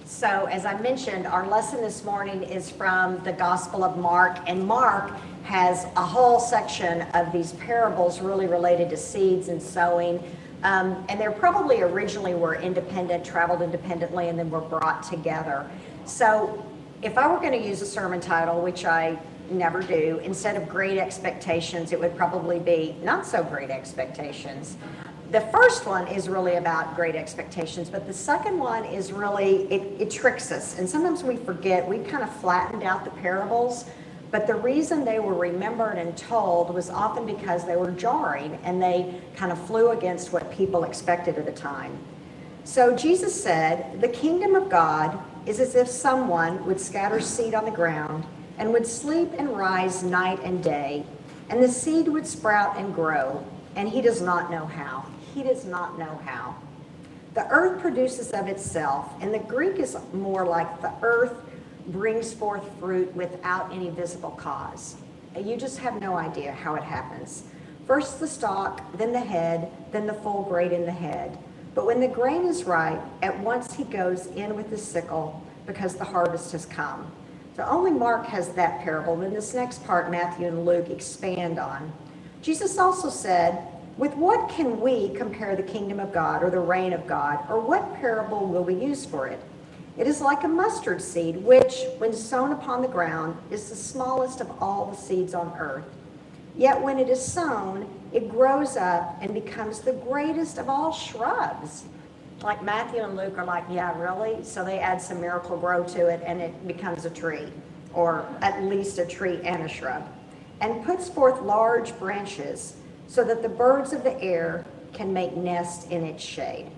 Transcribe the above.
So as I mentioned, our lesson this morning is from the Gospel of Mark, and Mark has a whole section of these parables really related to seeds and sowing. And they probably originally were independent, traveled independently, and then were brought together. So if I were going to use a sermon title, which I never do, instead of Great Expectations, it would probably be Not So Great Expectations. The first one is really about great expectations, but the second one is really, it tricks us. And sometimes we forget, we kind of flattened out the parables, but the reason they were remembered and told was often because they were jarring and they kind of flew against what people expected at the time. So Jesus said, "The kingdom of God is as if someone would scatter seed on the ground and would sleep and rise night and day, and the seed would sprout and grow, and he does not know how." He does not know how. The earth produces of itself, and the Greek is more like the earth brings forth fruit without any visible cause. You just have no idea how it happens. First the stalk, then the head, then the full grain in the head. But when the grain is ripe, at once he goes in with the sickle, because the harvest has come. So only Mark has that parable, and this next part Matthew and Luke expand on. Jesus also said, "With what can we compare the kingdom of God or the reign of God, or what parable will we use for it? It is like a mustard seed, which, when sown upon the ground, is the smallest of all the seeds on earth. Yet when it is sown, it grows up and becomes the greatest of all shrubs." Like Matthew and Luke are like, yeah, really? So they add some Miracle Grow to it, and it becomes a tree, or at least a tree and a shrub, and puts forth large branches, so that the birds of the air can make nests in its shade.